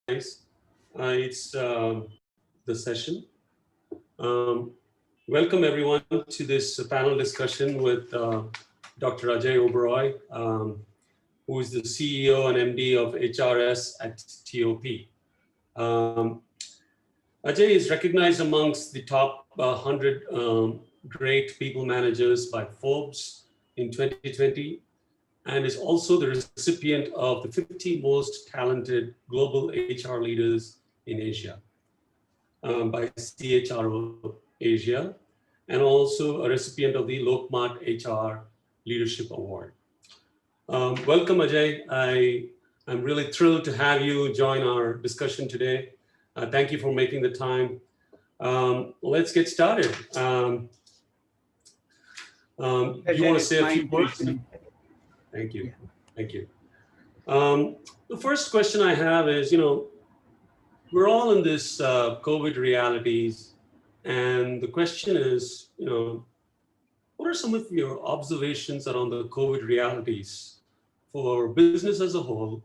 Nice. It's the session. Um, Welcome everyone to this panel discussion with Dr. Ajay Oberoi, who is the CEO and MD of HRS at TOP. Um, Ajay is recognized amongst the top 100 great people managers by Forbes in 2020 and is also the recipient of the 50 most talented global HR leaders in Asia by CHRO Asia, and also a recipient of the Lokmat HR Leadership Award. Welcome, Ajay. I'm really thrilled to have you join our discussion today. Thank you for making the time. Let's get started. Do you want to say a few words? Thank you. Thank you. The first question I have is, we're all in this COVID realities, and the question is, what are some of your observations around the COVID realities for business as a whole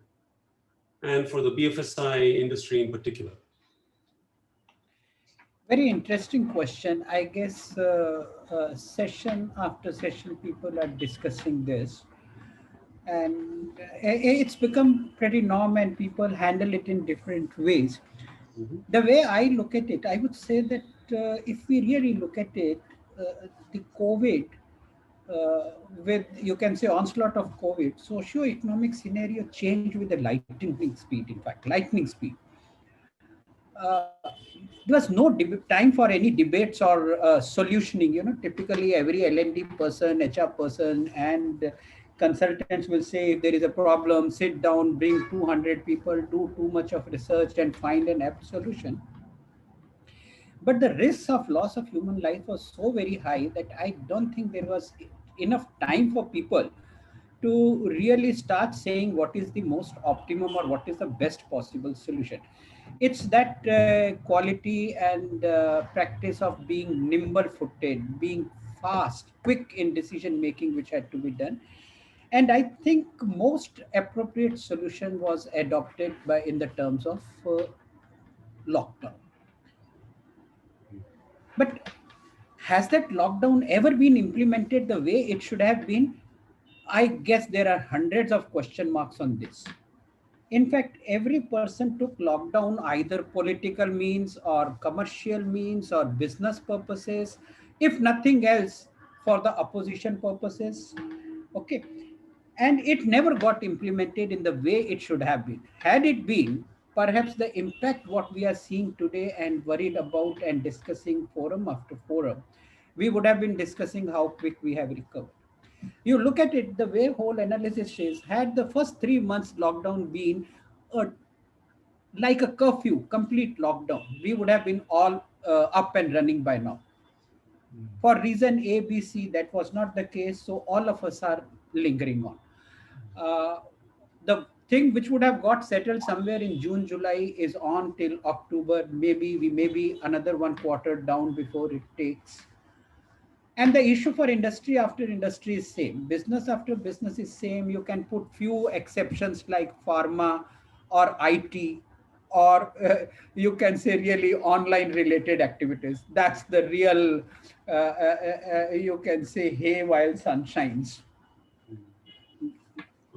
and for the BFSI industry in particular? Very interesting question. I guess session after session, people are discussing this. And it's become pretty norm and people handle it in different ways. The way I look at it, I would say that if we really look at it, the COVID, with, you can say, onslaught of COVID, socio-economic scenario changed with the lightning speed, in fact, lightning speed. There was no time for any debates or solutioning. Typically every L&D person, HR person, and consultants will say if there is a problem, sit down, bring 200 people, do too much of research and find an apt solution. But the risks of loss of human life was so very high that I don't think there was enough time for people to really start saying what is the most optimum or what is the best possible solution. It's that quality and practice of being nimble-footed, being fast, quick in decision making, which had to be done. And I think most appropriate solution was adopted in the terms of lockdown. But has that lockdown ever been implemented the way it should have been? I guess there are hundreds of question marks on this. In fact, every person took lockdown either political means or commercial means or business purposes, if nothing else for the opposition purposes. Okay. And it never got implemented in the way it should have been. Had it been, perhaps the impact what we are seeing today and worried about and discussing forum after forum, we would have been discussing how quick we have recovered. You look at it, the way whole analysis says, had the first 3 months lockdown been a, like a curfew, complete lockdown, we would have been all up and running by now. For reason A, B, C, that was not the case. So all of us are lingering on. The thing which would have got settled somewhere in June, July is on till October. Maybe we may be another 1 quarter down before it takes. And the issue for industry after industry is same. Business after business is same. You can put few exceptions like pharma or IT, or you can say really online related activities. That's the real, you can say, hey while sun shines.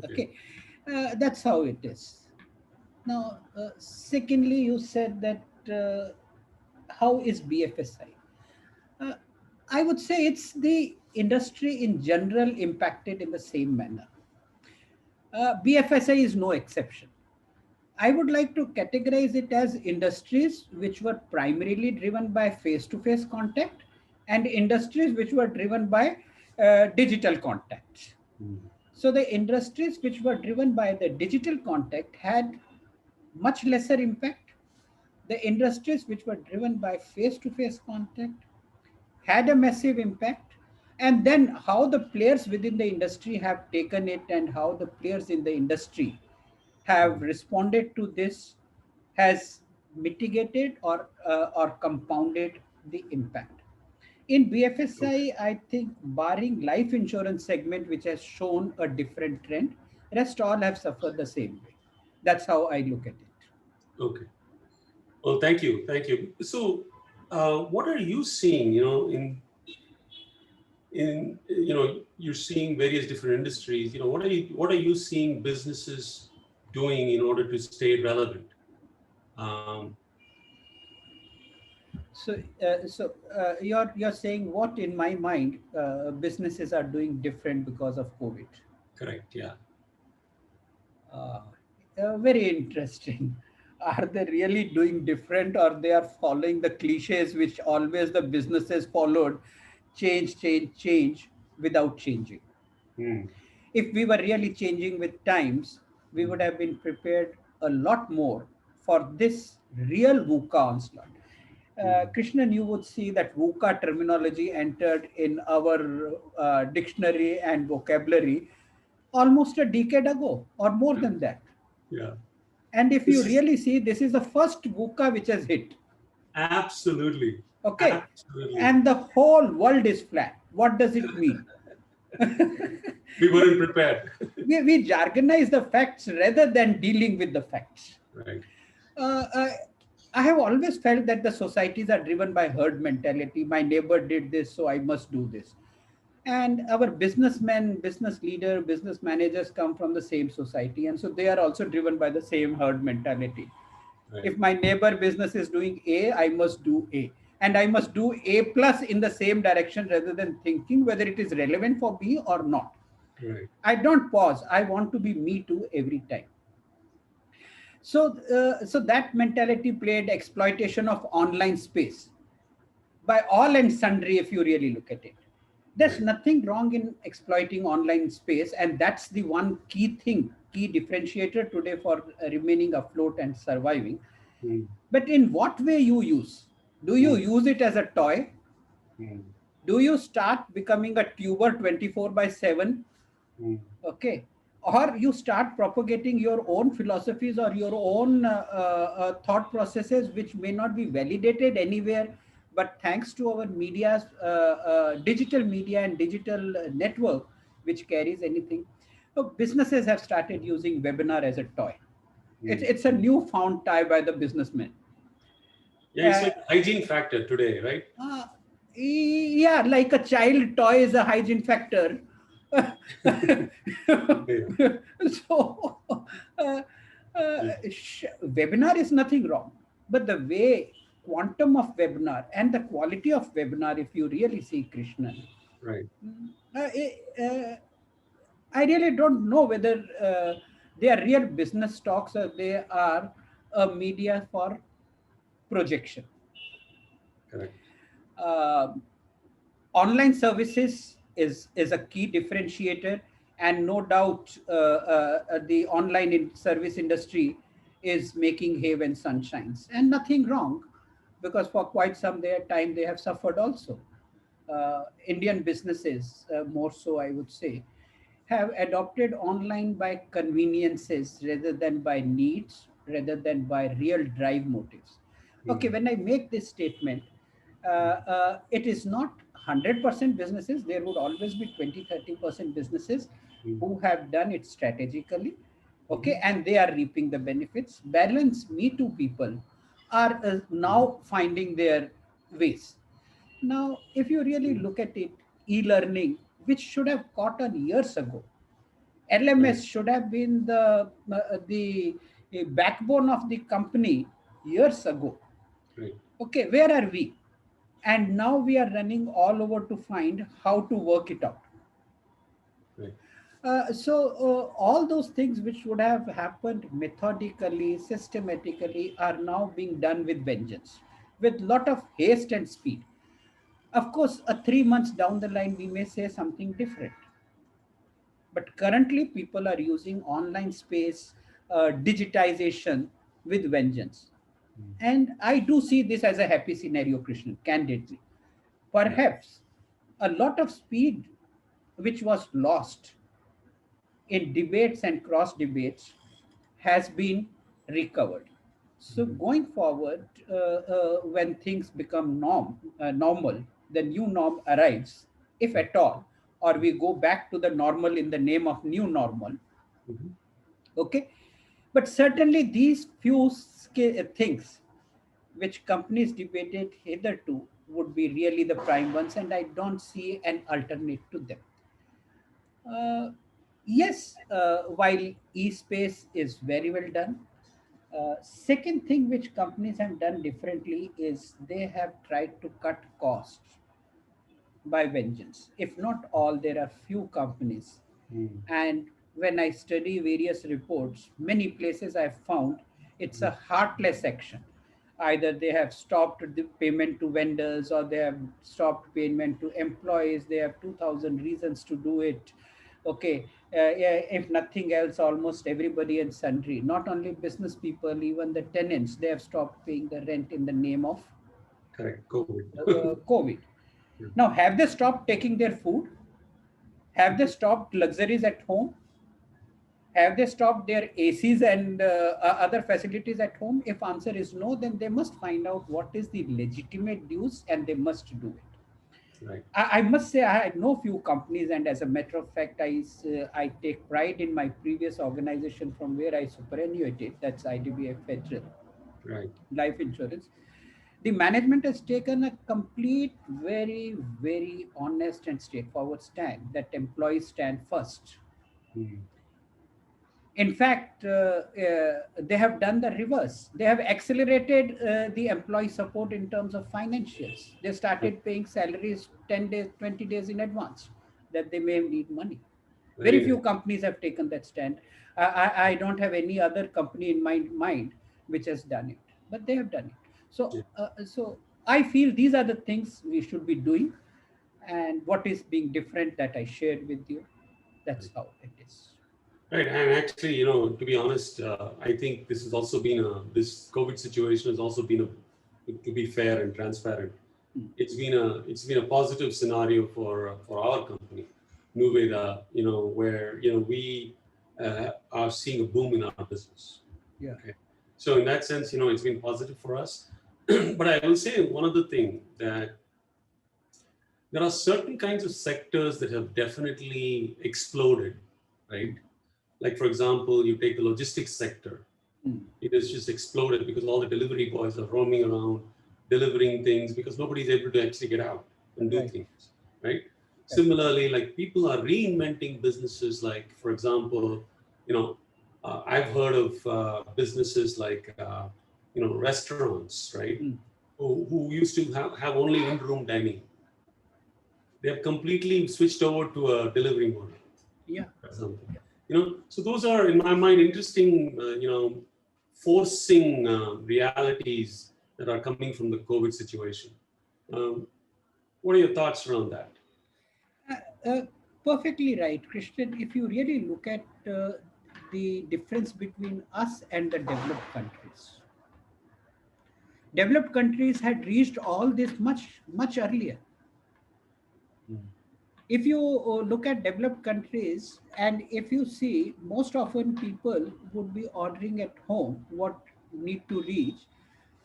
Okay. That's how it is. Now, secondly, you said that how is BFSI? I would say it's the industry in general impacted in the same manner. BFSI is no exception. I would like to categorize it as industries which were primarily driven by face-to-face contact and industries which were driven by digital contact. So the industries which were driven by the digital contact had much lesser impact. The industries which were driven by face-to-face contact had a massive impact. And then how the players within the industry have taken it and how the players in the industry have responded to this has mitigated or compounded the impact. In BFSI, I think barring life insurance segment, which has shown a different trend, rest all have suffered the same way. That's how I look at it. Okay. Well, thank you. Thank you. So, what are you seeing, you're seeing various different industries, what are you seeing businesses doing in order to stay relevant? Um, You're saying what in my mind businesses are doing different because of COVID. Correct. Yeah. Uh, Very interesting. Are they really doing different, or they are following the cliches which always the businesses followed? Change, change, change without changing. Hmm. If we were really changing with times, we would Hmm. have been prepared a lot more for this real VUCA onslaught. Hmm. Krishnan, you would see that VUCA terminology entered in our dictionary and vocabulary almost a decade ago or more than that. Yeah. And if you This is really see, this is the first VUCA which has hit. absolutely, Okay. absolutely. And the whole world is flat. What does it mean? We weren't prepared. We jargonize the facts rather than dealing with the facts. Right. Uh, uh, I have always felt that the societies are driven by herd mentality. My neighbor did this, so I must do this. And our businessmen, business leader, business managers come from the same society, and so they are also driven by the same herd mentality. Right. If my neighbor business is doing A, I must do A. And I must do A plus in the same direction rather than thinking whether it is relevant for me or not. Right. I don't pause. I want to be me too every time. So that mentality played exploitation of online space by all and sundry, if you really look at it. There's Right. nothing wrong in exploiting online space, and that's the one key thing, key differentiator today for remaining afloat and surviving. Hmm. But in what way you use? Do you Hmm. use it as a toy? Hmm. Do you start becoming a tuber 24 by 7? Hmm. Okay. Or you start propagating your own philosophies or your own thought processes, which may not be validated anywhere, but thanks to our media's digital media and digital network, which carries anything. Businesses have started using webinar as a toy. Hmm. It's a newfound tie by the businessmen. Yeah, it's Uh, like hygiene factor today, right? Uh, yeah, like a child toy is a hygiene factor. Yeah. so, uh, Yeah. webinar is nothing wrong, but the way quantum of webinar and the quality of webinar, if you really see Krishnan, Right. uh, uh, I really don't know whether they are real business talks or they are a media for projection. Correct. Uh, Online services is a key differentiator, and no doubt the service industry is making hay when sun shines, and nothing wrong, because for quite some their time they have suffered also. Indian businesses, more so I would say, have adopted online by conveniences rather than by needs, rather than by real drive motives. Okay, Hmm. when I make this statement, it is not 100% businesses. There would always be 20-30% businesses Hmm. who have done it strategically. Okay, Hmm. and they are reaping the benefits. Balance Me Too people are Hmm. now finding their ways. Now, if you really Hmm. look at it, e-learning, which should have caught on years ago, Right. LMS should have been the backbone of the company years ago. Right. Okay, where are we? And now we are running all over to find how to work it out. Right. All those things which would have happened methodically, systematically, are now being done with vengeance, with lot of haste and speed. Of course, 3 months down the line, we may say something different. But currently, people are using online space, digitization with vengeance. Hmm. And I do see this as a happy scenario, Krishnan, candidly. Yeah. Perhaps a lot of speed which was lost in debates and cross debates has been recovered. So Hmm. going forward, when things become normal, the new norm arrives, if at all, or we go back to the normal in the name of new normal. Hmm. Okay, But certainly these few things which companies debated hitherto would be really the prime ones, and I don't see an alternate to them. Uh, yes, while e-space is very well done, second thing which companies have done differently is they have tried to cut costs by vengeance. If not all, there are few companies. Mm. And when I study various reports, many places I've found it's a heartless action. Either they have stopped the payment to vendors or they have stopped payment to employees. They have 2000 reasons to do it. Okay, yeah, if nothing else, almost everybody and sundry, not only business people, even the tenants, they have stopped paying the rent in the name of Correct. COVID. COVID. Yeah. Now, have they stopped taking their food? Have they stopped luxuries at home? Have they stopped their ACs and other facilities at home? If answer is no, then they must find out what is the legitimate dues and they must do it. Right. I must say I know few companies, and as a matter of fact, I take pride in my previous organization from where I superannuated. That's IDBF Federal Right. Life Insurance. The management has taken a complete, very, very honest and straightforward stand that employees stand first. Mm. In fact, they have done the reverse. They have accelerated the employee support in terms of financials. They Right. started paying salaries 10 days, 20 days in advance that they may need money. Very Very few nice. companies have taken that stand. I don't have any other company in my mind which has done it, but they have done it. Yeah. So I feel these are the things we should be doing, and what is being different that I shared with you. That's how it is. Right. And actually, to be honest, I think this has also been this COVID situation has also been to be fair and transparent. Hmm. It's been a positive scenario for our company, NuVeda, where, we are seeing a boom in our business. Yeah. Okay. So in that sense, it's been positive for us. But I will say one other thing, that there are certain kinds of sectors that have definitely exploded, right? Like, for example, you take the logistics sector. Hmm. It has just exploded because all the delivery boys are roaming around delivering things because nobody's able to actually get out and do Right. things, right? Right. Similarly, like, people are reinventing businesses. Like, for example, I've heard of businesses like, restaurants, right? Hmm. Who used to have only in-room dining. They have completely switched over to a delivery model, Yeah. for example. So those are, in my mind, interesting, forcing realities that are coming from the COVID situation. Um, what are your thoughts around that? Uh, uh, Perfectly right, Christian. If you really look at the difference between us and the developed countries had reached all this much, much earlier. Mm. If you look at developed countries, and if you see, most often people would be ordering at home what need to reach,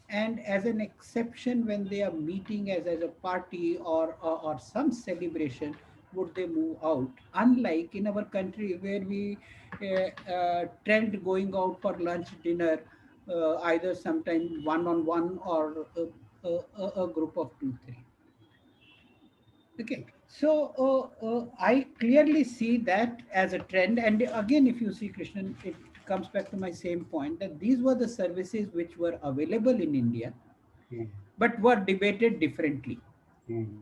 and as an exception when they are meeting as a party or some celebration would they move out, unlike in our country where we trend going out for lunch, dinner, either sometime one on one or a group of two three. Okay, so I clearly see that as a trend. And again, if you see, Krishnan, it comes back to my same point that these were the services which were available in India, Mm. but were debated differently. Mm.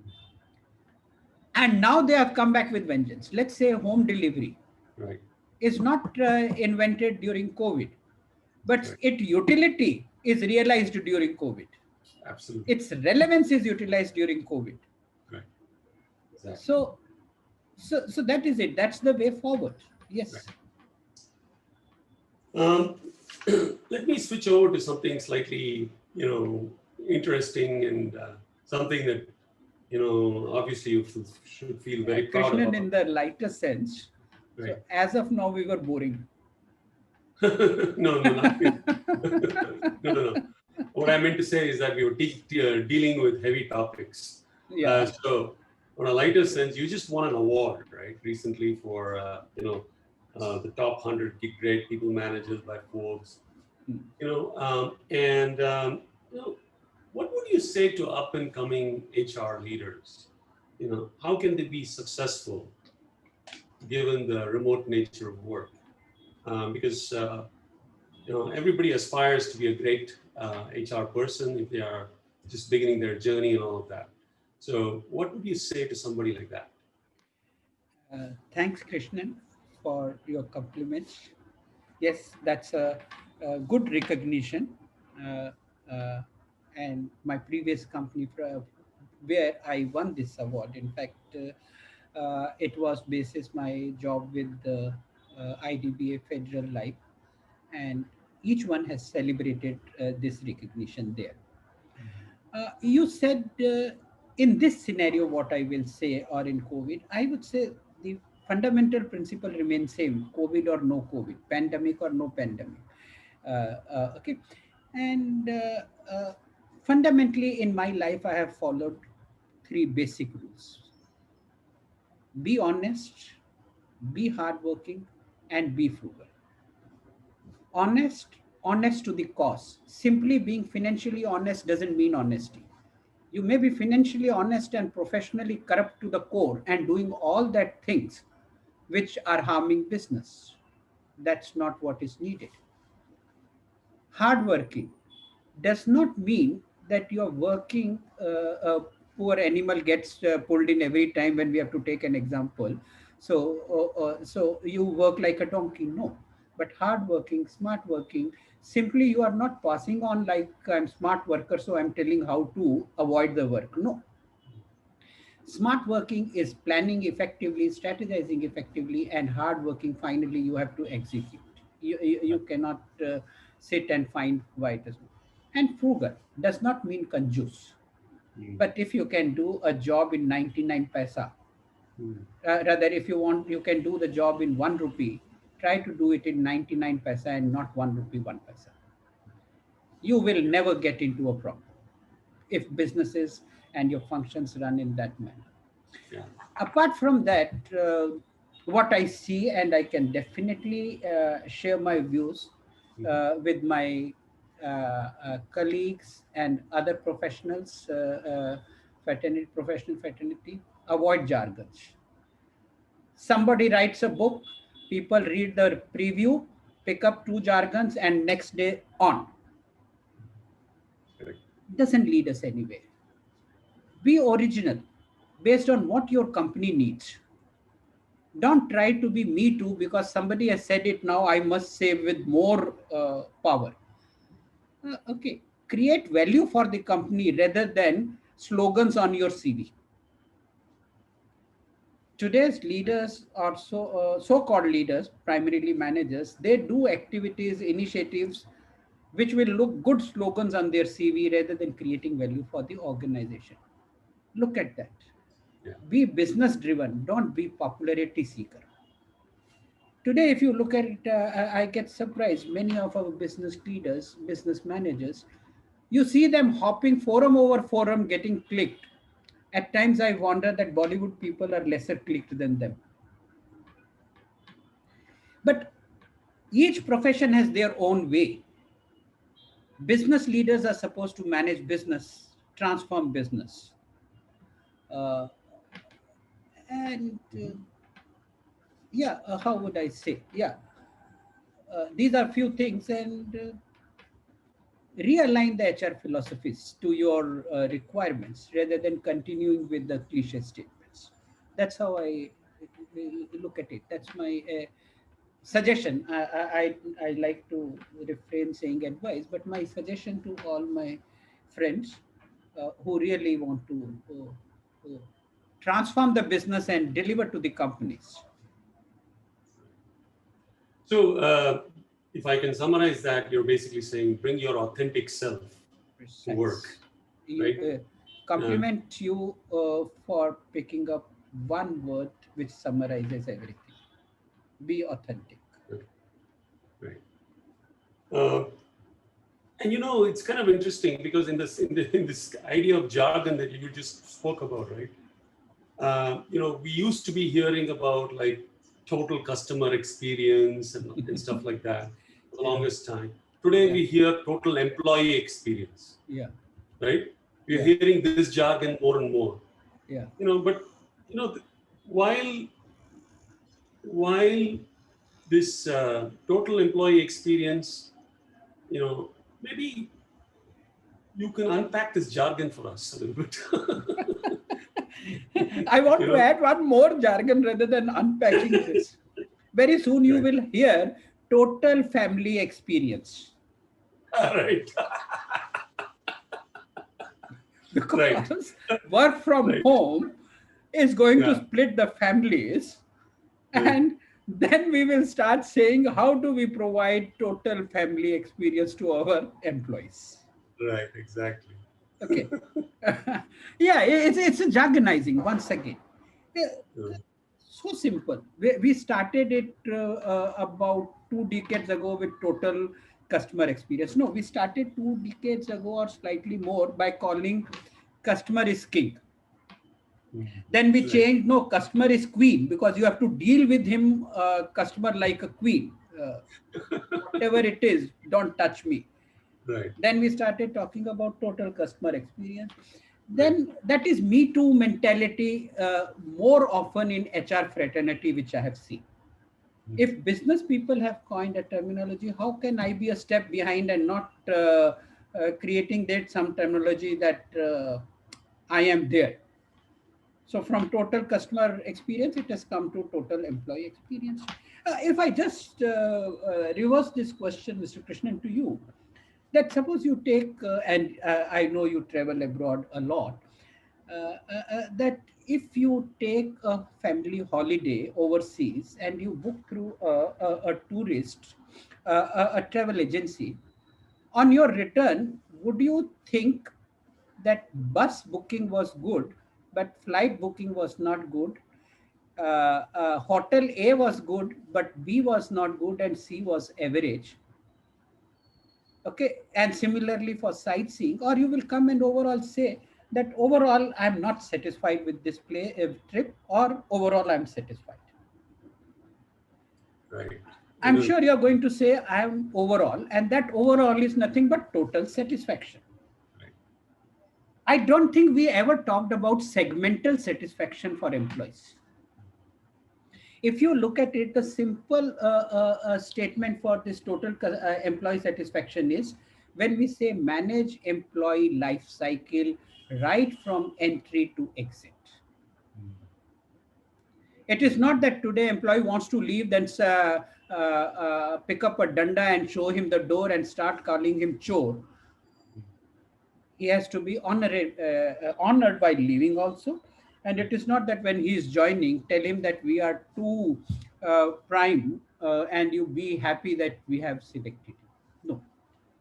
And now they have come back with vengeance. Let's say home delivery Right. is not invented during COVID, but Right. its utility is realized during COVID. Absolutely. Its relevance is utilized during COVID. Right. Exactly. So, so that is it. That's the way forward. Right. Yes. Um, Let me switch over to something slightly, interesting, and something that, obviously you should feel very proud Krishnan, about. in the lighter sense. So Right. as of now, we were boring. No, no, not really. No, no, no. What I meant to say is that we were dealing with heavy topics. Yeah. So, on a lighter sense, you just won an award, right, recently for the top 100 great people managers by Forbes. Hmm. What would you say to up and coming HR leaders? How can they be successful given the remote nature of work? Because everybody aspires to be a great HR person if they are just beginning their journey and all of that. So, what would you say to somebody like that? Thanks, Krishnan, for your compliments. Yes, that's a good recognition. Uh, uh, and my previous company where I won this award, in fact, it was basis my job with the IDBA Federal Life, and each one has celebrated this recognition there. You said in this scenario, what I will say, or in COVID, I would say the fundamental principle remains same: COVID or no COVID, pandemic or no pandemic. Okay, and fundamentally in my life, I have followed three basic rules: be honest, be hardworking, and be frugal. Honest to the cause. Simply being financially honest doesn't mean honesty. You may be financially honest and professionally corrupt to the core and doing all that things which are harming business. That's not what is needed. Hardworking does not mean that you're working. A poor animal gets pulled in every time when we have to take an example. So you work like a donkey. No, but hardworking, smart working. Simply, you are not passing on like I'm smart worker, so I'm telling how to avoid the work. No, smart working is planning effectively, strategizing effectively, and hard working. Finally, you have to execute. You cannot sit and find why it is. And frugal does not mean conjuice. Mm. But if you can do a job in 99 paisa, Mm. rather, if you want, you can do the job in 1 rupee, try to do it in 99 paisa and not 1 rupee, 1 paisa. You will never get into a problem if businesses and your functions run in that manner. Yeah. Apart from that, what I see, and I can definitely share my views Mhm. with my colleagues and other professionals, professional fraternity, avoid jargons. Somebody writes a book, people read the preview, pick up two jargons, and next day on. Correct. Doesn't lead us anywhere. Be original based on what your company needs. Don't try to be me too because somebody has said it. Now I must say with more power. Okay, create value for the company rather than slogans on your CV. Today's leaders are so-called leaders, primarily managers. They do activities, initiatives which will look good slogans on their CV rather than creating value for the organization. Look at that. Yeah. Be business driven, don't be popularity seeker. Today, if you look at it, I get surprised. Many of our business leaders, business managers, you see them hopping forum over forum, getting clicked. At times, I wonder that Bollywood people are lesser clicked than them. But each profession has their own way. Business leaders are supposed to manage business, transform business. Uh, and yeah, how would I say? Yeah, these are few things, and realign the HR philosophies to your requirements rather than continuing with the cliche statements. That's how I look at it. That's my suggestion. I like to refrain saying advice, but my suggestion to all my friends who really want to transform the business and deliver to the companies. So, if I can summarize that, you're basically saying bring your authentic self to work, Precise. You, right? Uh, compliment you for picking up one word which summarizes everything. Be authentic. okay, right. Uh, and it's kind of interesting because in this idea of jargon that you just spoke about, right? We used to be hearing about like total customer experience and stuff like that for the Yeah. longest time. Today Yeah. we hear total employee experience, Yeah. right? We're Yeah. hearing this jargon more and more. Yeah. But while this total employee experience, maybe you can unpack this jargon for us a little bit. I want you to know, add one more jargon rather than unpacking this. Very soon you right, will hear total family experience. right, right, Because work from right, home is going to yeah, split the families, right, and then we will start saying how do we provide total family experience to our employees. right, exactly. Okay. Yeah, it's a jargonizing once again. Yeah, Yeah. so simple. We started it about 2 decades ago with total customer experience. No, we started 2 decades ago or slightly more by calling customer is king. Mhm. Then we Right, changed, no, customer is queen, because you have to deal with him, customer like a queen. Whatever it is, don't touch me. right, Then we started talking about total customer experience. right. Then that is me too mentality, more often in HR fraternity, which I have seen. Mhm. If business people have coined a terminology, how can I be a step behind and not creating that some terminology that I am there? So from total customer experience, it has come to total employee experience. If I just reverse this question, Mr. Krishnan, to you, that suppose you take, and I know you travel abroad a lot, that if you take a family holiday overseas and you book through a tourist, a travel agency, on your return, would you think that bus booking was good, but flight booking was not good? Hotel A was good, but B was not good, and C was average. Okay, and similarly for sightseeing, or you will come and overall say that overall I'm not satisfied with this trip, or overall I'm satisfied. Right. I'm sure you're going to say I'm overall, and that overall is nothing but total satisfaction. Right. I don't think we ever talked about segmental satisfaction for employees. If you look at it, the simple statement for this total employee satisfaction is when we say manage employee life cycle right from entry to exit. Mhm. It is not that today employee wants to leave, then pick up a danda and show him the door and start calling him chore. He has to be honored by leaving also. And it is not that when he is joining, tell him that we are too prime and you be happy that we have selected you. No,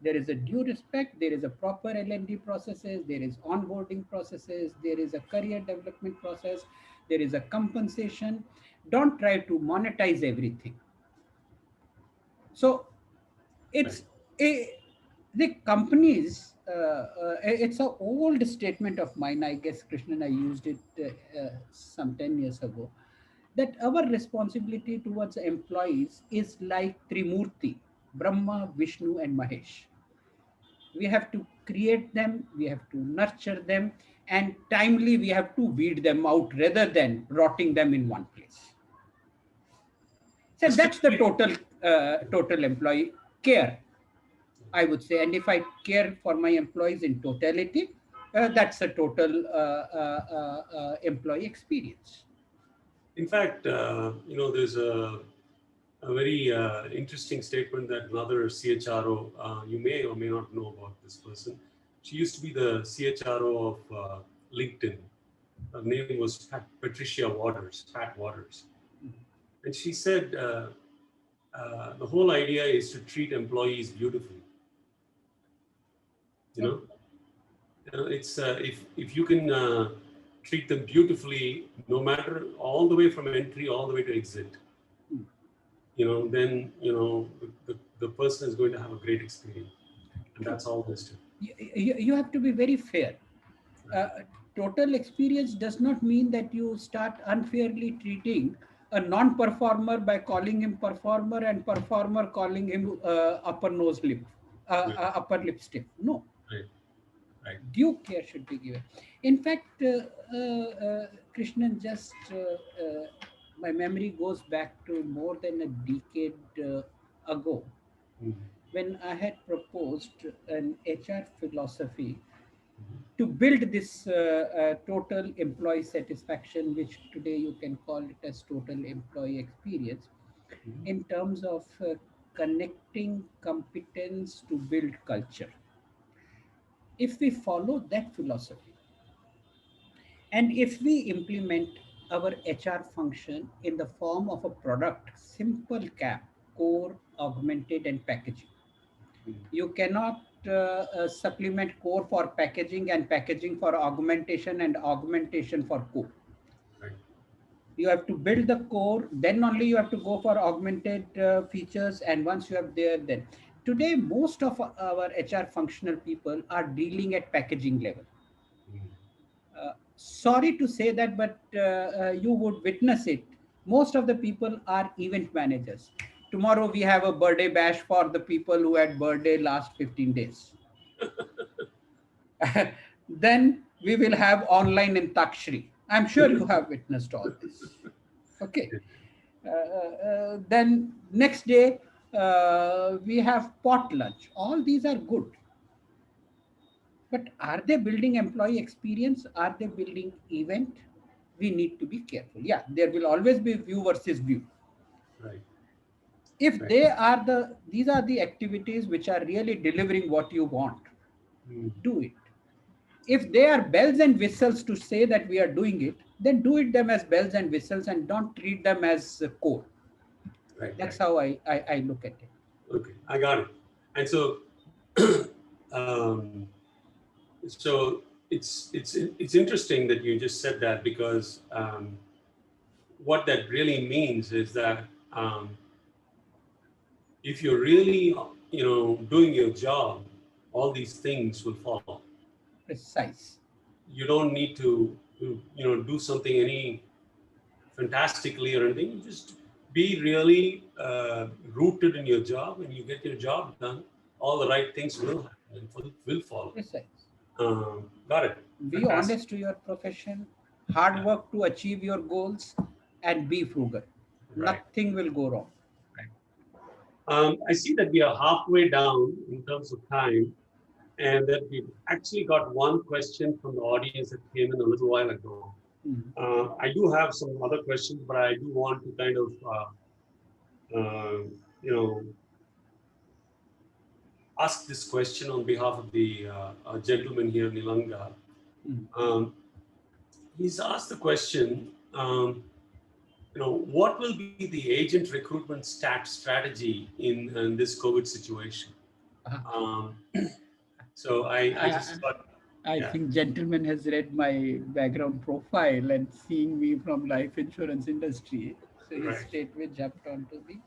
there is a due respect, there is a proper L&D processes, there is onboarding processes, there is a career development process, there is a compensation. Don't try to monetize everything. So Right. it's a, the companies, it's an old statement of mine, I guess, Krishnan, I used it some 10 years ago, that our responsibility towards employees is like Trimurti, Brahma, Vishnu, and Mahesh. We have to create them, we have to nurture them, and timely we have to weed them out rather than rotting them in one place. So that's the Strictly, total employee care, I would say. And if I care for my employees in totality, that's a total employee experience. in fact, there's a very interesting statement that another CHRO, you may or may not know about this person. She used to be the CHRO of LinkedIn. Her name was Patricia Waters, Pat Waters. And she said the whole idea is to treat employees beautifully. You know, it's if you can treat them beautifully, no matter all the way from entry all the way to exit, then the person is going to have a great experience, and True. that's all there is to it. You have to be very fair. Uh, Total experience does not mean that you start unfairly treating a non-performer by calling him performer, and performer calling him upper nose lip, Right. upper lip stiff. No, Right. Right. due care should be given. In fact, Krishnan, just my memory goes back to more than a decade ago Mhm. when I had proposed an HR philosophy Mhm. to build this total employee satisfaction, which today you can call it as total employee experience, Mhm. in terms of connecting competence to build culture. If we follow that philosophy, and if we implement our HR function in the form of a product, simple cap, core, augmented, and packaging, Mhm. you cannot supplement core for packaging and packaging for augmentation and augmentation for core. Right. You have to build the core, then only you have to go for augmented features. And once you have there, then today most of our HR functional people are dealing at packaging level. Mhm. Sorry to say that, but you would witness it. Most of the people are event managers. Tomorrow we have a birthday bash for the people who had birthday last 15 days. Then we will have online in Takshri. I'm sure you have witnessed all this. Okay. Then next day we have pot lunch. All these are good. But are they building employee experience? Are they building event? We need to be careful. Yeah, there will always be view versus view. Right. If Right. they are these are the activities which are really delivering what you want, Mhm. do it. If they are bells and whistles to say that we are doing it, then do it them as bells and whistles and don't treat them as core. Right. That's Right. how I look at it. Okay, I got it. And so, um, so it's interesting that you just said that because what that really means is that um, if you're really, doing your job, all these things will follow. Precise. You don't need to, do something any fantastically or anything. You just be really rooted in your job, and you get your job done. All the right things will happen and will follow. Precise. Got it. Be Fantastic. honest to your profession, hard Yeah. work to achieve your goals, and be frugal. Right. Nothing will go wrong. Right. I see that we are halfway down in terms of time, and that we've actually got one question from the audience that came in a little while ago. Mhm. I do have some other questions, but I do want to kind of, uh, you know, ask this question on behalf of the gentleman here, Nilanga. Mhm. Um, he's asked the question, what will be the agent recruitment strategy in this COVID situation? Uh, Um, so I I, just thought, I yeah, think gentleman has read my background profile and seeing me from life insurance industry, so he right. straightway jumped onto the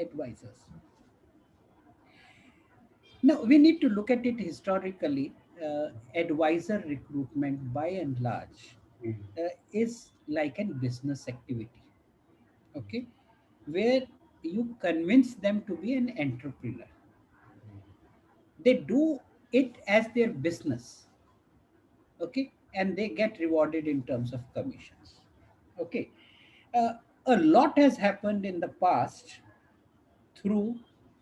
advisors. Now we need to look at it historically. Advisor recruitment, by and large, Mm, is like a business activity. Okay, where you convince them to be an entrepreneur. They do it as their business. Okay, and they get rewarded in terms of commissions. Okay, uh, a lot has happened in the past through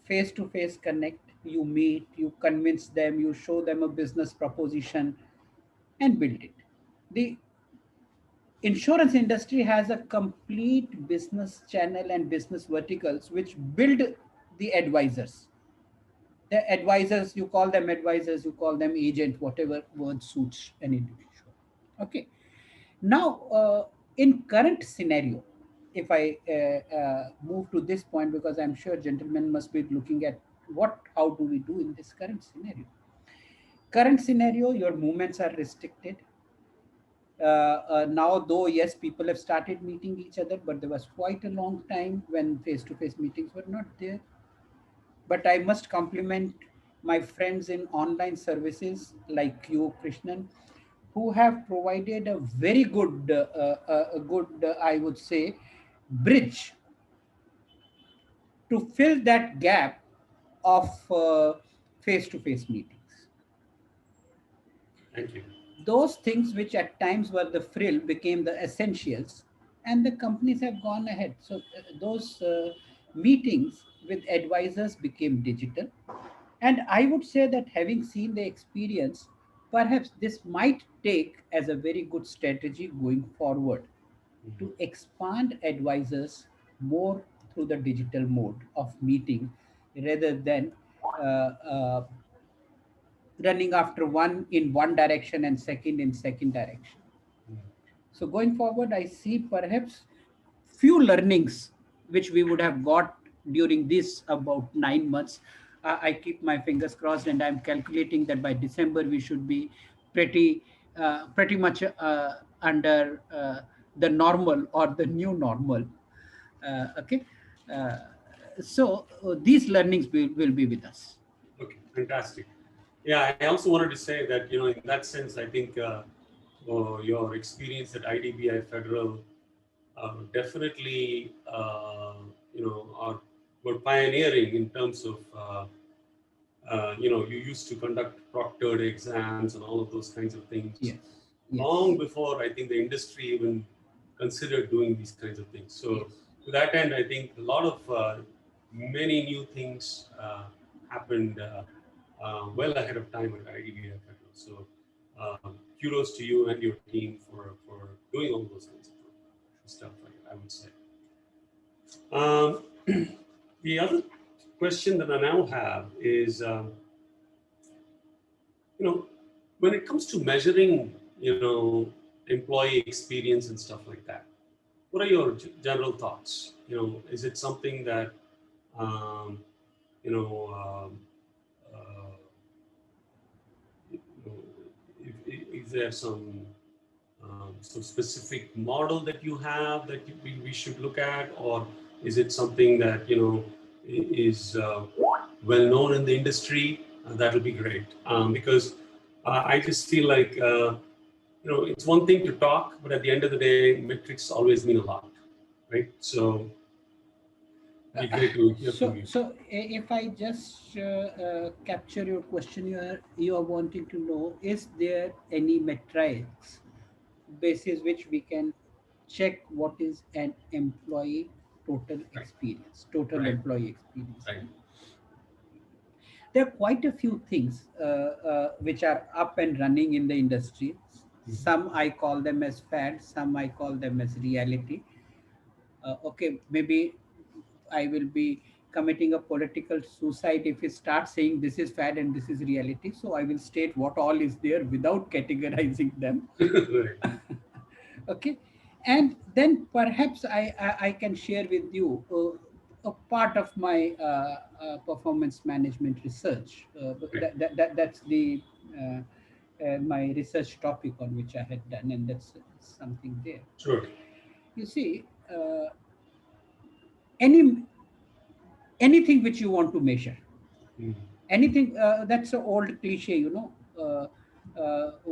face to face connect. You meet, you convince them, you show them a business proposition and build it. The insurance industry has a complete business channel and business verticals which build the advisors. The advisors, you call them advisors, you call them agent, whatever word suits an individual. Okay, now in current scenario, if I move to this point, because I'm sure gentlemen must be looking at how do we do in this current scenario. Your movements are restricted. Now, though, yes, people have started meeting each other, but there was quite a long time when face to face meetings were not there. But I must compliment my friends in online services like you, Krishnan, who have provided a very good, I would say, bridge to fill that gap of face-to-face meetings. Thank you. Those things which at times were the frill became the essentials, and the companies have gone ahead. So those meetings with advisors became digital. And I would say that having seen the experience, perhaps this might take as a very good strategy going forward Mhm. to expand advisors more through the digital mode of meeting rather than uh, running after one in one direction and second in second direction. Mhm. So going forward, I see perhaps few learnings which we would have got during this about 9 months. I keep my fingers crossed, and I'm calculating that by December we should be pretty much under the normal or the new normal. Okay, uh, so these learnings will be with us. Okay, fantastic. Yeah, I also wanted to say that, in that sense, I think your experience at IDBI Federal definitely, were pioneering in terms of, you used to conduct proctored exams and all of those kinds of things Yes, long yes, before I think the industry even considered doing these kinds of things. yes. So to that end, I think a lot of many new things happened well ahead of time at IDBI Federal. So kudos to you and your team for doing all those kinds of stuff, I would say. Um, the other question that I now have is, you know, when it comes to measuring, employee experience and stuff like that, what are your general thoughts? Is it something that, um, you know, um, uh, you know, is there some specific model that you have that we should look at, or is it something that is well known in the industry? That will be great, because I just feel like it's one thing to talk, but at the end of the day, metrics always mean a lot, right? So it'd be great to hear from you. If I just capture your question, you are wanting to know, is there any metrics basis which we can check what is an employee Right, total right, employee experience, right. right? There are quite a few things which are up and running in the industry. Mhm. Some I call them as fads, some I call them as reality. Okay, maybe I will be committing a political suicide if we start saying this is fad and this is reality. So I will state what all is there without categorizing them. Right. Okay, and then perhaps I can share with you a part of my performance management research. Right. That's the my research topic on which I had done, and that's something there. Sure. You see, any anything which you want to measure, Mhm. anything that's an old cliche,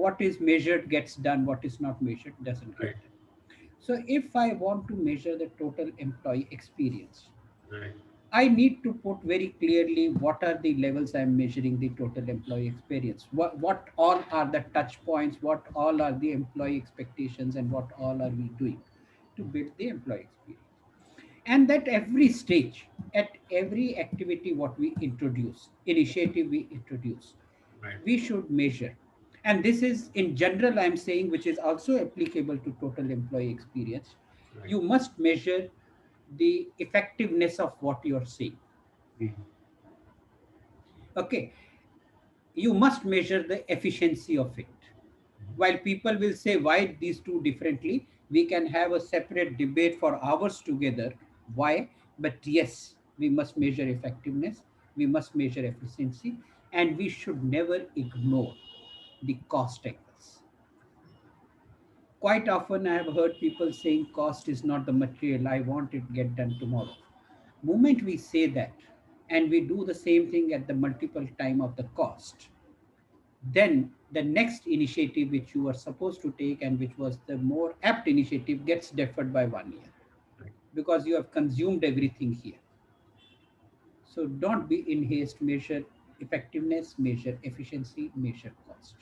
what is measured gets done, what is not measured doesn't get Right. done. So if I want to measure the total employee experience, Right. I need to put very clearly what are the levels I'm measuring the total employee experience. What all are the touch points, what all are the employee expectations, and what all are we doing to build the employee experience. And that every stage, at every activity, what we introduce, initiative we introduce, Right. we should measure. And this is in general, I'm saying, which is also applicable to total employee experience. Right. You must measure the effectiveness of what you're saying. Mhm. Okay, you must measure the efficiency of it. While people will say why these two differently, we can have a separate debate for hours together. Why? But yes, we must measure effectiveness, we must measure efficiency, and we should never ignore the cost angles. Quite often, I have heard people saying cost is not the material, I want it get done tomorrow. Moment we say that, and we do the same thing at the multiple time of the cost, then the next initiative which you were supposed to take and which was the more apt initiative gets deferred by 1 year, Right. because you have consumed everything here. So don't be in haste. Measure effectiveness, measure efficiency, measure cost.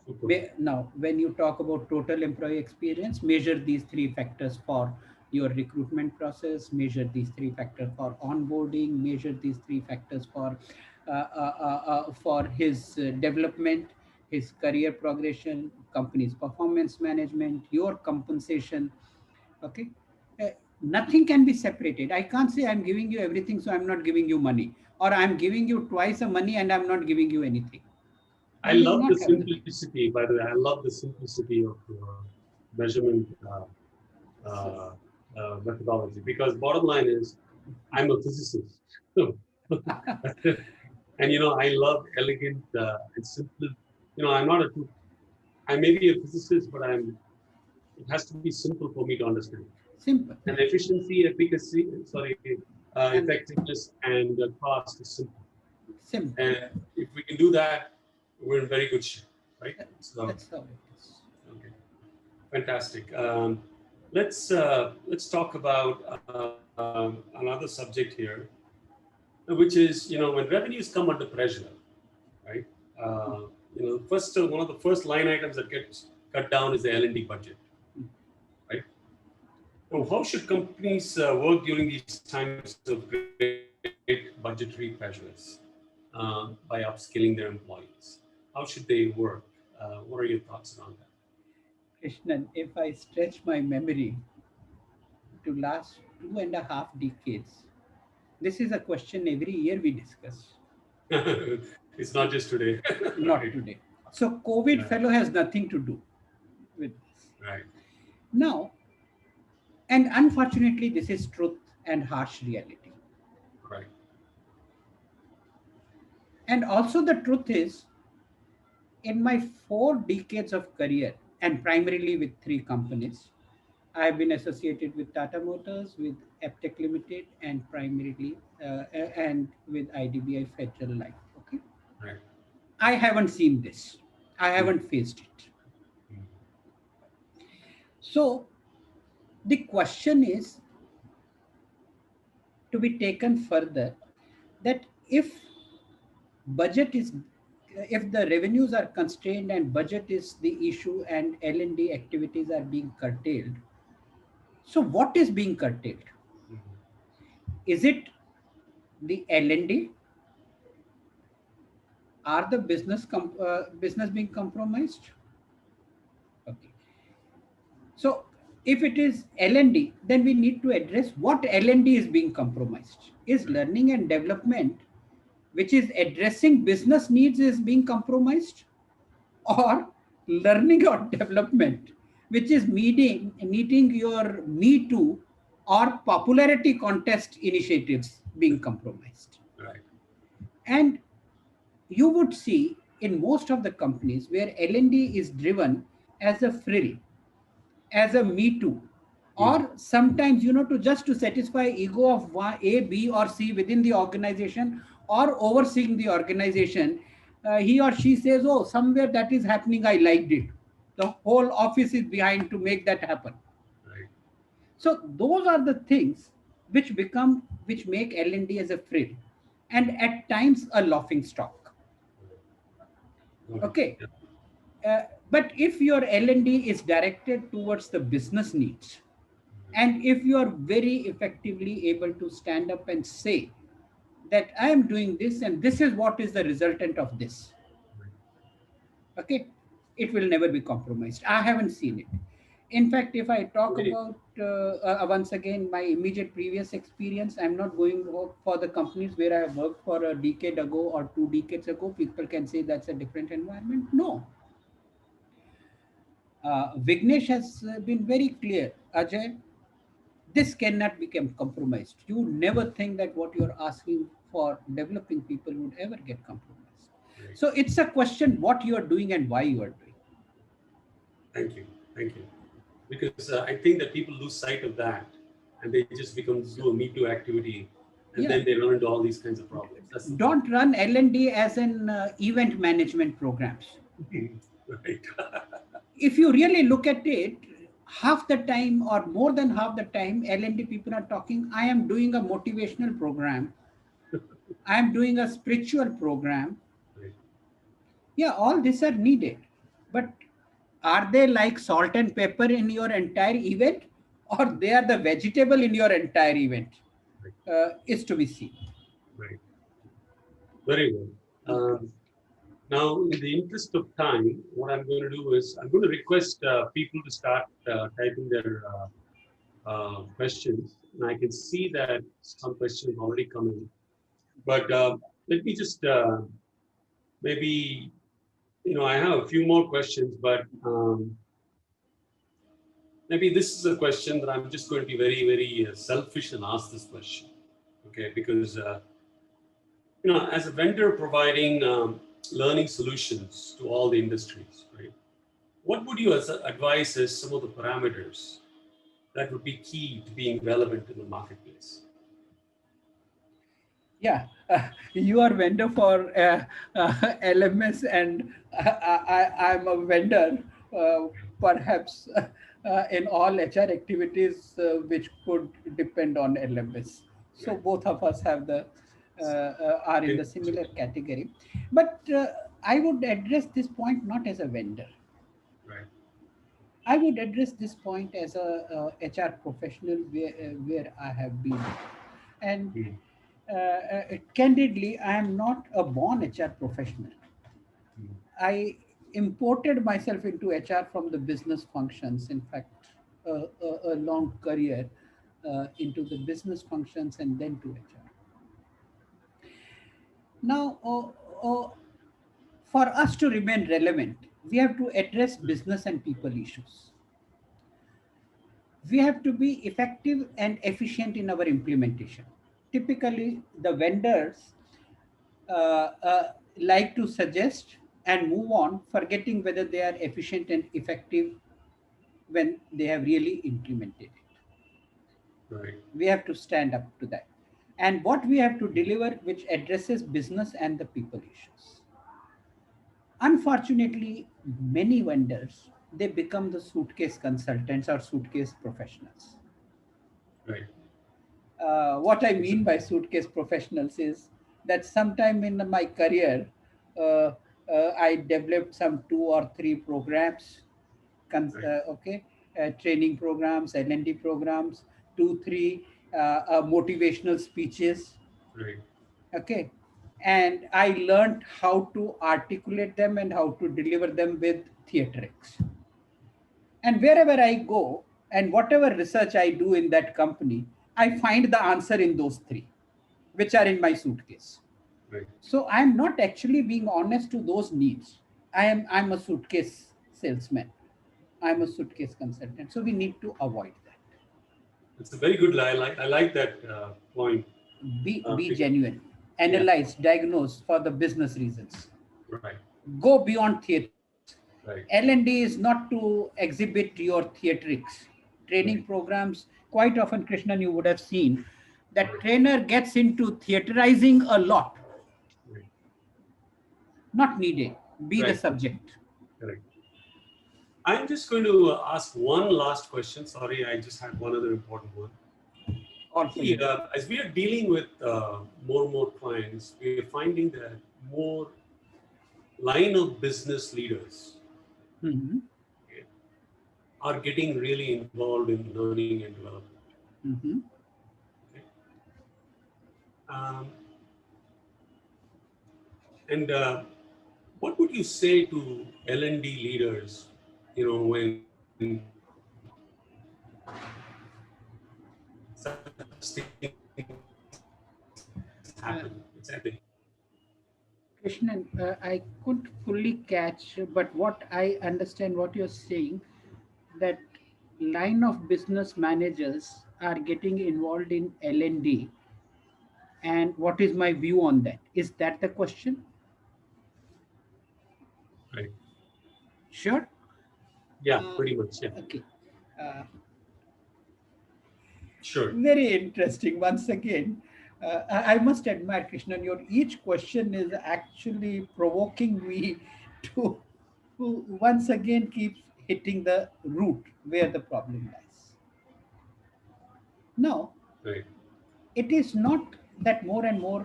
Super. Now, when you talk about total employee experience, measure these three factors for your recruitment process, measure these three factors for onboarding, measure these three factors for his development, his career progression, company's performance management, your compensation. Okay. Uh, Nothing can be separated. I can't say I'm giving you everything, so I'm not giving you money, or I'm giving you twice the money and I'm not giving you anything. I You will love the not have the thing. simplicity, by the way. I love the simplicity of measurement So, uh, methodology, because bottom line is I'm a physicist. And, I love elegant and simple. I'm not I may be a physicist, but it has to be simple for me to understand. simple. And efficiency, And effectiveness and cost is simple. simple. And if we can do that, we're in very good shape, right? So, That's how it is. okay, fantastic. Let's talk about another subject here, which is when revenues come under pressure, right? First one of the first line items that gets cut down is the L&D budget, right? So how should companies work during these times of great budgetary pressures by upskilling their employees? How should they work? What are your thoughts around that? Krishnan, if I stretch my memory to last 2.5 decades, this is a question every year we discuss. It's not just today. Not Right. today. So COVID Right. fellow has nothing to do with this. Right. Now, and unfortunately, this is truth and harsh reality. Right. And also the truth is, in my 4 decades of career, and primarily with 3 companies, I have been associated with Tata Motors, with Aptech Limited, and primarily and with IDBI Federal Life. Okay, Right. I haven't seen this. I haven't faced it. Mm. So the question is to be taken further, that budget is if the revenues are constrained and budget is the issue and L&D activities are being curtailed, so what is being curtailed? Mhm. Is it the L&D? Are the business being compromised? Okay. So if it is L&D, then we need to address what L&D is being compromised. Is Right. learning and development, which is addressing business needs, is being compromised? Or learning or development, which is meeting your Me Too or popularity contest initiatives, being compromised? Right. And you would see in most of the companies where L&D is driven as a frill, as a Me Too, Mhm. or sometimes to just to satisfy ego of A, B, or C within the organization or overseeing the organization. He or she says, oh, somewhere that is happening, I liked it. The whole office is behind to make that happen. Right. So those are the things which make L&D as a frill, and at times a laughing stock. Got it. Okay. Yeah. But if your L&D is directed towards the business needs, and if you are very effectively able to stand up and say that I am doing this and this is what is the resultant of this, Right. okay, it will never be compromised. I haven't seen it. In fact, if I talk Great. about once again my immediate previous experience, I'm not going for the companies where I worked for a decade ago or 2 decades ago. People can say that's a different environment. No, Vignesh has been very clear, Ajay, this cannot become compromised. You never think that what you're asking for developing people would ever get compromised. Great. So it's a question what you are doing and why you are doing. Thank you. Thank you. Because I think that people lose sight of that, and they just do a Me Too activity, and Yeah. then they run into all these kinds of problems. That's the Don't run L&D as an event management programs. problem. Right. If you really look at it, half the time or more than half the time, L&D people are talking, I am doing a motivational program. I am doing a spiritual program. Right. Yeah, all these are needed. But are they like salt and pepper in your entire event, or they are the vegetable in your entire event? Right. Is to be seen. Right. Very well. Now, in the interest of time, what I'm going to do is I'm going to request people to start typing their questions. And I can see that some questions already come in. But let me just maybe, I have a few more questions, but maybe this is a question that I'm just going to be very, very selfish and ask this question. Okay, because, as a vendor providing learning solutions to all the industries, right? What would you advise as some of the parameters that would be key to being relevant in the marketplace? Yeah, you are vendor for LMS, and I'm a vendor, perhaps in all HR activities which could depend on LMS. So Right. both of us have the are in the similar category. But I would address this point not as a vendor. Right. I would address this point as a HR professional where I have been. And Mm. candidly, I am not a born HR professional. Mm. I imported myself into HR from the business functions. In fact, a long career into the business functions and then to HR. Now, for us to remain relevant, we have to address business and people issues. We have to be effective and efficient in our implementation. Typically, the vendors like to suggest and move on, forgetting whether they are efficient and effective when they have really implemented it. Right. We have to stand up to that. And what we have to deliver, which addresses business and the people issues. Unfortunately, many vendors, they become the suitcase consultants or suitcase professionals. Right. What I mean by Exactly. suitcase professionals is that sometime in my career, I developed some two or three programs, Right. okay, training programs, L&D programs, two, three motivational speeches, Right. okay, and I learned how to articulate them and how to deliver them with theatrics. And wherever I go and whatever research I do in that company, I find the answer in those three, which are in my suitcase. Right. So I'm not actually being honest to those needs. I'm a suitcase salesman. I'm a suitcase consultant. So we need to avoid that. It's a very good lie. I like that point. Be Because, genuine, yeah. analyze, diagnose for the business reasons. Right. Go beyond theatrics. Right. L&D is not to exhibit your theatrics. Training Right. programs, quite often, Krishnan, you would have seen that Right. trainer gets into theaterizing a lot. Right. Not needed. Be the Right. subject. Correct. I'm just going to ask one last question. Sorry, I just had one other important one. All for See, you. as we are dealing with more and more clients, we are finding that more line of business leaders, Mhm. okay, are getting really involved in learning and development. Mhm. Okay? Um, and what would you say to L&D leaders, when such things Uh, happen? Exactly. Krishnan, I couldn't fully catch, but what I understand what you're saying, that line of business managers are getting involved in L&D, and what is my view on that? Is that the question? Right. Sure. Yeah, Uh, pretty much. Yeah. okay. Uh, Sure. Very interesting. Once again, I must admire Krishnan. Your each question is actually provoking me to once again keep hitting the root where the problem lies. Now, Right. it is not that more and more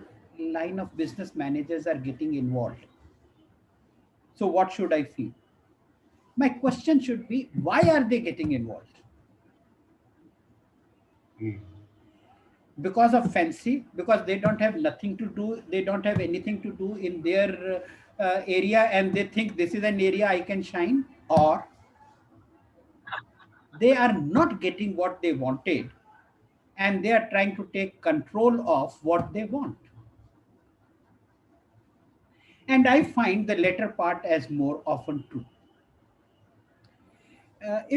line of business managers are getting involved. So, what should I feel? My question should be, why are they getting involved? Mm. Because of fancy, because they don't have nothing to do, they don't have anything to do in their area, and they think this is an area I can shine, or they are not getting what they wanted and they are trying to take control of what they want. And I find the latter part as more often true.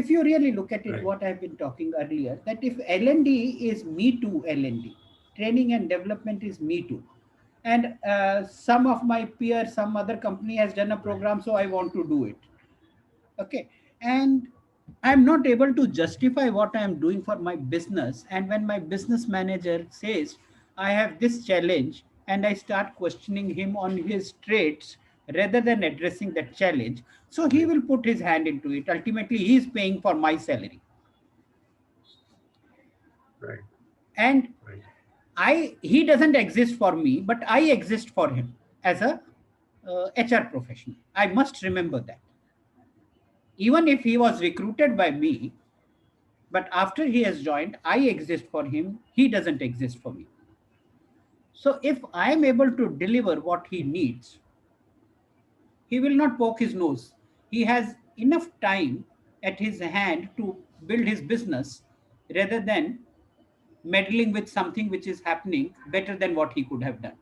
If you really look at it, Right. what I've been talking earlier, that if L&D is me too L&D, training and development is me too, and some of my peers, some other company has done a Right. program, so I want to do it. Okay, and I'm not able to justify what I am doing for my business, and when my business manager says I have this challenge, and I start questioning him on his traits rather than addressing that challenge, so he Right. will put his hand into it. Ultimately he is paying for my salary, Right. and Right. I he doesn't exist for me, but I exist for him as a HR professional. I must remember that. Even if he was recruited by me, but after he has joined, I exist for him, he doesn't exist for me. So if I am able to deliver what he needs, he will not poke his nose. He has enough time at his hand to build his business rather than meddling with something which is happening better than what he could have done.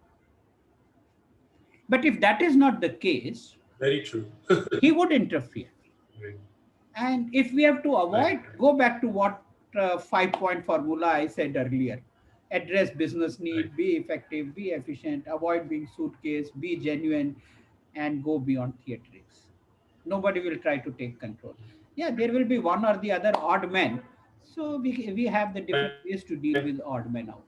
But if that is not the case, Very true. he would interfere. Right. And if we have to Right. avoid, go back to what 5 point formula I said earlier. Address business Right. need, be effective, be efficient, avoid being suitcase, be genuine, and go beyond theatrics. Nobody will try to take control. Yeah, there will be one or the other odd man. So we have the different Right. ways to deal with odd men out.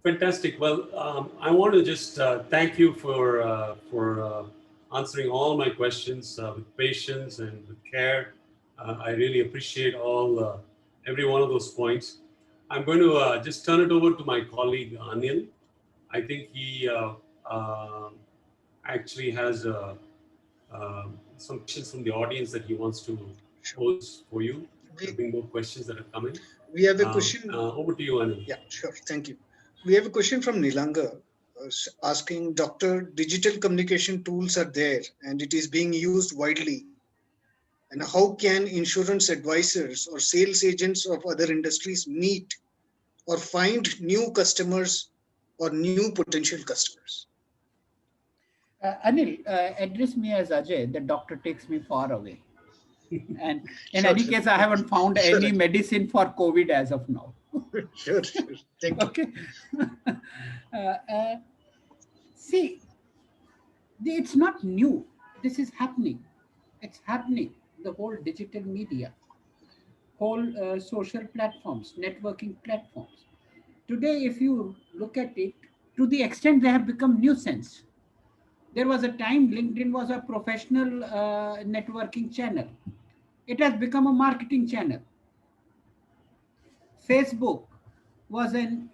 Fantastic. Well, I want to just thank you for answering all my questions with patience and with care. I really appreciate all every one of those points. I'm going to just turn it over to my colleague Anil. I think he actually has some questions from the audience that he wants to Sure. pose for you. There We have been more questions that are coming. we have a question. Over to you, Anil. Yeah, sure. Thank you. We have a question from Nilanga asking, Doctor, digital communication tools are there and it is being used widely. And how can insurance advisors or sales agents of other industries meet or find new customers or new potential customers? Anil, address me as Ajay. The doctor takes me far away. And in Sure, any case, I haven't found sure, any medicine for COVID as of now. sure, sure. Thank you. Okay. uh, uh, See, it's not new. This is happening. It's happening. The whole digital media, whole social platforms, networking platforms. Today, if you look at it, to the extent they have become nuisance. There was a time LinkedIn was a professional networking channel. It has become a marketing channel. Facebook was an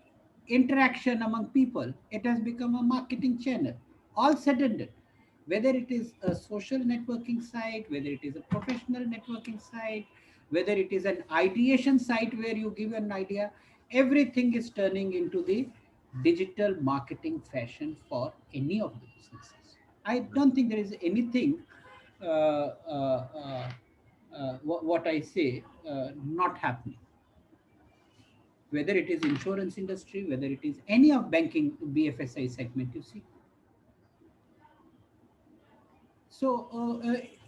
interaction among people. It has become a marketing channel. All said and done. Whether it is a social networking site, whether it is a professional networking site, whether it is an ideation site where you give an idea, everything is turning into the digital marketing fashion for any of the businesses. I don't think there is anything, what I say, not happening, whether it is insurance industry, whether it is any of banking BFSI segment, you see. So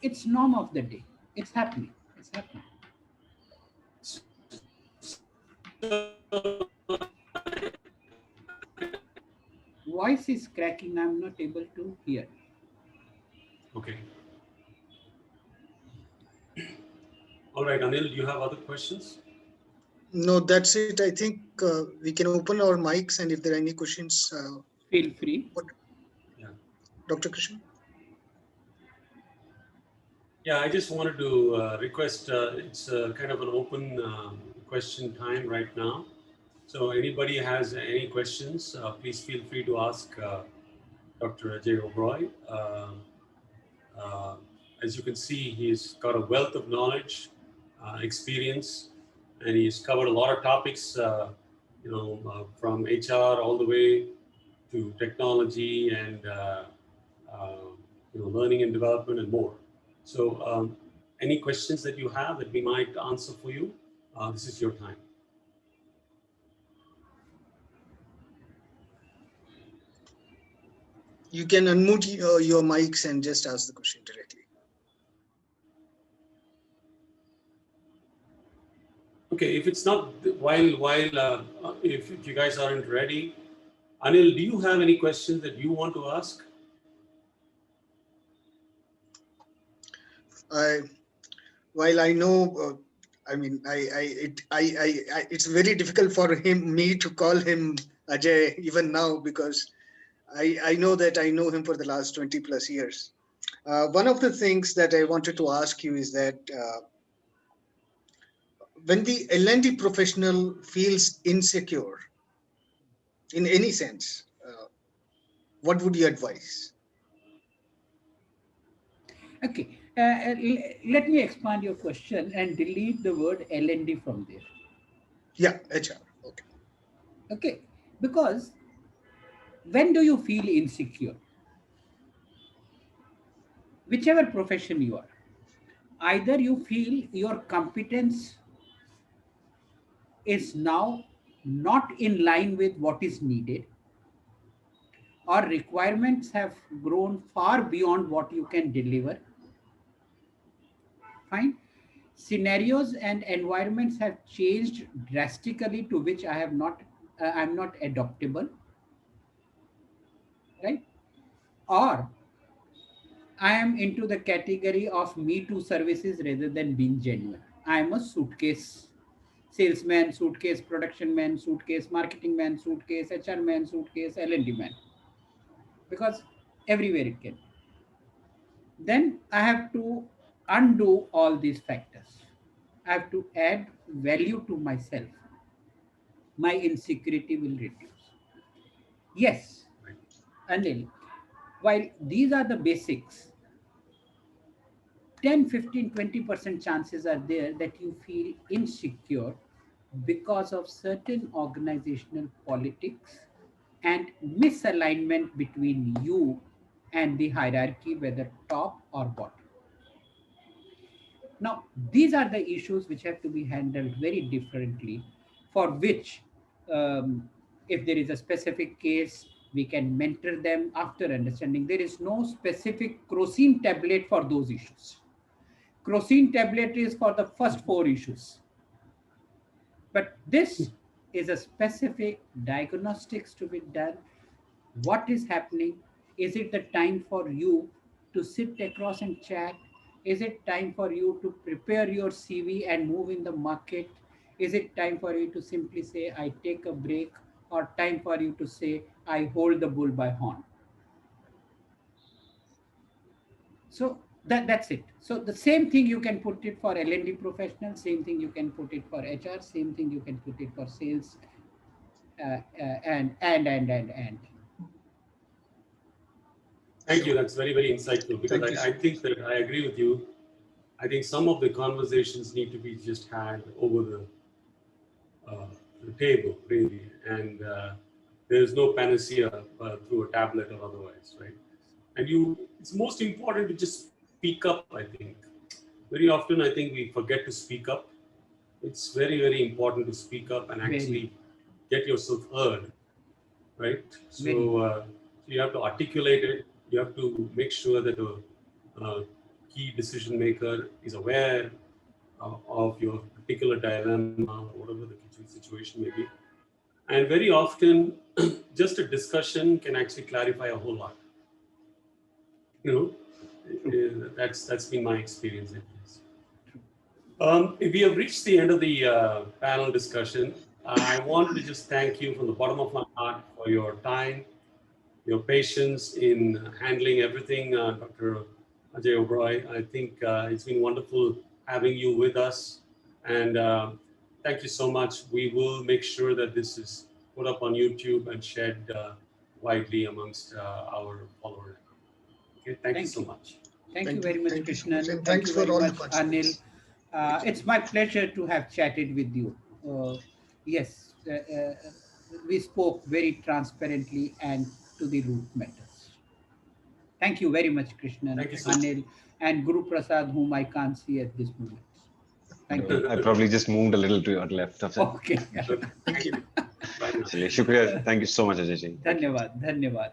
it's norm of the day. It's happening. It's happening. Voice is cracking. I'm not able to hear. Okay. All right, Anil, do you have other questions? No, that's it. I think we can open our mics, and if there are any questions, Feel free. what, Yeah. Dr. Krishnan? Yeah, I just wanted to request, it's kind of an open question time right now. So anybody has any questions, please feel free to ask Dr. Ajay Oberoi. Uh, as you can see, he's got a wealth of knowledge, experience, and he's covered a lot of topics, from HR all the way to technology and learning and development and more. So, any questions that you have that we might answer for you, this is your time. You can unmute your mics and just ask the question directly. Okay, if it's not if you guys aren't ready, Anil, do you have any questions that you want to ask? While I know, it's very difficult for me to call him Ajay even now, because I know that I know him for the last 20 plus years. One of the things that I wanted to ask you is that when the L&D professional feels insecure in any sense, what would you advise? Okay, let me expand your question and delete the word L&D from there. Yeah, HR. Okay. Okay, because when do you feel insecure? Whichever profession you are, either you feel your competence is now not in line with what is needed, or requirements have grown far beyond what you can deliver. Fine. Scenarios and environments have changed drastically, to which I'm not adaptable, right? Or I am into the category of me too services rather than being genuine. I am a suitcase salesman, suitcase production man, suitcase marketing man, suitcase HR man, suitcase L&D man, because everywhere it can. Then I have to undo all these factors. I have to add value to myself. My insecurity will reduce. Yes, Anil, while these are the basics, 10, 15, 20% chances are there that you feel insecure because of certain organizational politics and misalignment between you and the hierarchy, whether top or bottom. Now, these are the issues which have to be handled very differently, for which, if there is a specific case, we can mentor them after understanding. There is no specific kerosene tablet for those issues. Kerosene tablet is for the first four issues. But this is a specific diagnostics to be done. What is happening? Is it the time for you to sit across and chat? Is it time for you to prepare your CV and move in the market? Is it time for you to simply say, I take a break, or time for you to say, I hold the bull by horn? So that's it. So the same thing you can put it for L&D professionals, same thing you can put it for HR, same thing you can put it for sales, and. Thank you. That's very, very insightful, because Thank you. I think that I agree with you. I think some of the conversations need to be just had over the table, really, and there's no panacea through a tablet or otherwise, right? And it's most important to just speak up, I think. Very often, I think we forget to speak up. It's very, very important to speak up and actually get yourself heard, right? So you have to articulate it. You have to make sure that a key decision maker is aware of your particular dilemma, or whatever the situation may be. And very often, just a discussion can actually clarify a whole lot. That's been my experience at least. We have reached the end of the panel discussion. I wanted to just thank you from the bottom of my heart for your time, your patience in handling everything, Dr. Ajay Oberoi. I think it's been wonderful having you with us. And thank you so much. We will make sure that this is put up on YouTube and shared widely amongst our followers. Okay, thank you so much. Thank you very much, Thank you so much. Krishnan. And Thank thanks you for very all the much, Anil. participants. It's my pleasure to have chatted with you. Yes, we spoke very transparently and to the root matters. Thank you very much, Krishnan, Thank you so much. Anil, and Guru Prasad, whom I can't see at this moment. Thank you. I probably just moved a little to your left. Okay. Thank you. Bye now. Shukriya. Thank you so much, Ajay ji. Thank you. धन्यवाद धन्यवाद